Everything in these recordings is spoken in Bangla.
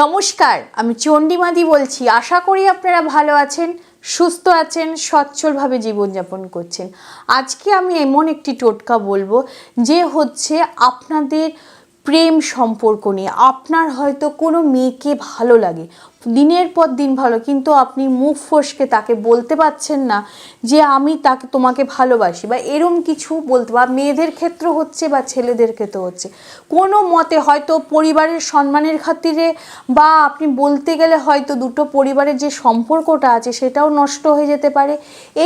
নমস্কার, আমি চণ্ডীমাদি বলছি। আশা করি আপনারা ভালো আছেন, সুস্থ আছেন, সচ্ছলভাবে জীবনযাপন করছেন। আজকে আমি এমন একটি টোটকা বলবো যে হচ্ছে আপনাদের প্রেম সম্পর্ক নিয়ে। আপনার হয়তো কোনো মেয়েকে ভালো লাগে, দিনের পর দিন ভালো, কিন্তু আপনি মুখ ফসকে তাকে বলতে পারছেন না যে আমি তোমাকে ভালোবাসি, বা এরম কিছু বলতে, বা মেয়েদের ক্ষেত্রে হচ্ছে বা ছেলেদের ক্ষেত্রে হচ্ছে। কোনো মতে হয়তো পরিবারের সম্মানের খাতিরে, বা আপনি বলতে গেলে হয়তো দুটো পরিবারের যে সম্পর্কটা আছে সেটাও নষ্ট হয়ে যেতে পারে।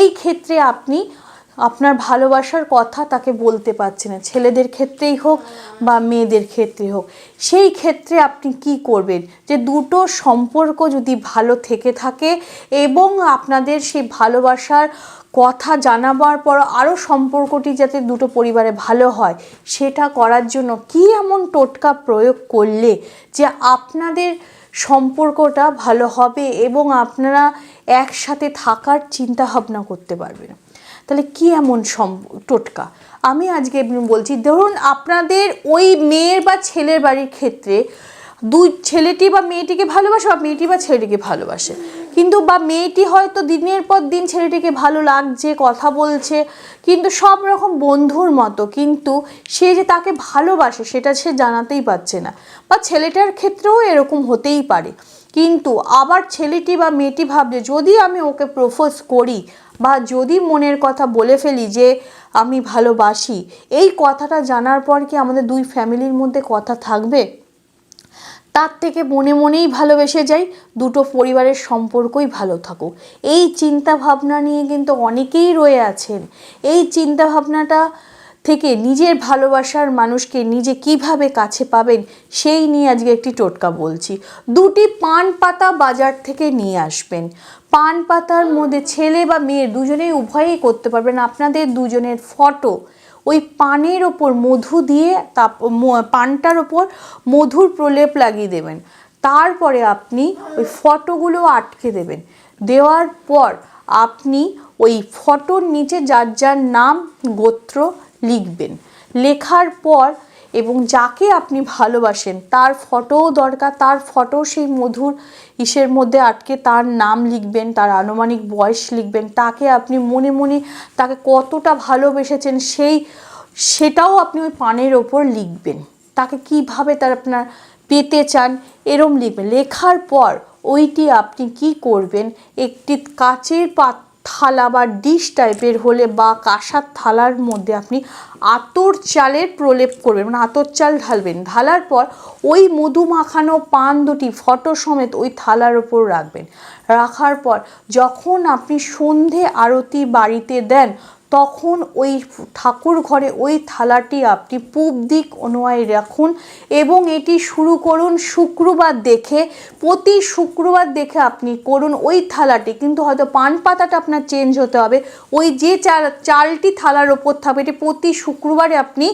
এই ক্ষেত্রে আপনি আপনার ভালোবাসার কথা তাকে বলতে পারছেন না, ছেলেদের ক্ষেত্রেই হোক বা মেয়েদের ক্ষেত্রে হোক। সেই ক্ষেত্রে আপনি কি করবেন, যে দুটো সম্পর্ক যদি ভালো থেকে থাকে এবং আপনাদের সেই ভালোবাসার কথা জানাবার পর আরও সম্পর্কটি যাতে দুটো পরিবারে ভালো হয়, সেটা করার জন্য কি এমন টোটকা প্রয়োগ করলে যে আপনাদের সম্পর্কটা ভালো হবে এবং আপনারা একসাথে থাকার চিন্তা ভাবনা করতে পারবেন। তাহলে কি এমন টোটকা আমি আজকে বলছি। ধরুন আপনাদের ওই মেয়ের বা ছেলের বাড়ির ক্ষেত্রে দুই ছেলেটি বা মেয়েটিকে ভালোবাসে, বা মেয়েটি বা ছেলেটিকে ভালোবাসে, কিন্তু বা মেয়েটি হয়তো দিনের পর দিন ছেলেটিকে ভালো লাগছে, কথা বলছে, কিন্তু সব রকম বন্ধুর মতো, কিন্তু সে যে তাকে ভালোবাসে সেটা সে জানাতেই পারছে না। বা ছেলেটার ক্ষেত্রেও এরকম হতেই পারে। কিন্তু আবার ছেলেটি বা মেয়েটি ভাবছে যদি আমি ওকে প্রপোজ করি, বা যদি মনের কথা বলে ফেলি যে আমি ভালোবাসি, এই কথাটা জানার পর কি আমাদের দুই ফ্যামিলির মধ্যে কথা থাকবে? তার থেকে মনে মনেই ভালোবেসে যাই, দুটো পরিবারের সম্পর্কই ভালো থাকুক। এই চিন্তা ভাবনা নিয়ে কিন্তু অনেকেই রয়ে আছেন। এই চিন্তা ভাবনাটা থেকে নিজের ভালোবাসার মানুষকে নিজে কিভাবে কাছে পাবেন সেই নিয়ে আজকে একটি টোটকা বলছি। দুটি পান পাতা বাজার থেকে নিয়ে আসবেন। পান পাতার মধ্যে ছেলে বা মেয়ে দুজনেই উভয়েই করতে পারবেন। আপনাদের দুজনের ফটো ওই পানের ওপর মধু দিয়ে, পানটার ওপর মধুর প্রলেপ লাগিয়ে দেবেন। তারপরে আপনি ওই ফটোগুলো আটকে দেবেন। দেওয়ার পর আপনি ওই ফটোর নিচে যার যার নাম গোত্র লিখবেন। লেখার পর এবং যাকে আপনি ভালোবাসেন তার ফটোও দরকার, তার ফটো সেই মধুর ইসের মধ্যে আটকে তার নাম লিখবেন, তার আনুমানিক বয়স লিখবেন, তাকে আপনি মনে মনে তাকে কতটা ভালোবেসেছেন সেটাও আপনি ওই পানের ওপর লিখবেন। তাকে কিভাবে তার আপনার পেতে চান এরম লিখবেন। লেখার পর ওইটি আপনি কি করবেন, একটি কাচের থালা বা ডিশ টাইপের হলে বা কাঁসার থালার মধ্যে আপনি আতর চালের প্রলেপ করবেন, মানে আতর চাল ঢালবেন। ঢালার পর ওই মধু মাখানো পান দুটি ফটো সমেত ওই থালার ওপর রাখবেন। রাখার পর যখন আপনি সন্ধে আরতি বাড়িতে দেন, তখন ওই ঠাকুর ঘরে ওই থালাটি আপনি পূব দিক অনুয়ায়ী রাখুন এবং এটি শুরু করুন শুক্রবার দেখে। প্রতি শুক্রবার দেখে আপনি করুন ওই থালাটি, কিন্তু হয়তো পান পাতাটা আপনার চেঞ্জ হতে হবে। ওই যে চালটি থালার ওপর থাকবে এটি প্রতি শুক্রবারে আপনি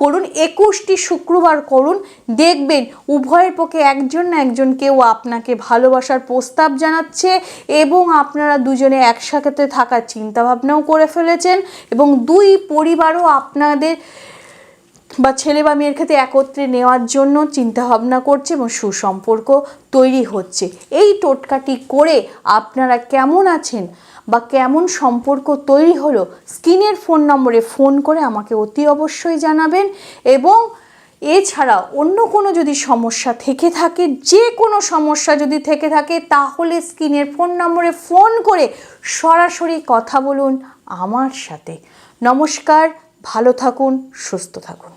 করুন, 21টি শুক্রবার করুন। দেখবেন উভয়ের পক্ষে একজন না একজন কেউ আপনাকে ভালোবাসার প্রস্তাব জানাচ্ছে এবং আপনারা দুজনে একসাথে থাকার চিন্তাভাবনাও করে ফেলেছেন এবং দুই পরিবারও আপনাদের বা ছেলে বা মেয়ের ক্ষেত্রে একত্রে নেওয়ার জন্য চিন্তাভাবনা করছে এবং সুসম্পর্ক তৈরি হচ্ছে। এই টোটকাটি করে আপনারা কেমন আছেন বা কেমন সম্পর্ক তৈরি হলো, স্ক্রিনের ফোন নম্বরে ফোন করে আমাকে অতি অবশ্যই জানাবেন। এবং এছাড়া অন্য কোনো যদি সমস্যা থেকে থাকে, যে কোনো সমস্যা যদি থেকে থাকে, তাহলে স্ক্রিনের ফোন নম্বরে ফোন করে সরাসরি কথা বলুন আমার সাথে। নমস্কার, ভালো থাকুন, সুস্থ থাকুন।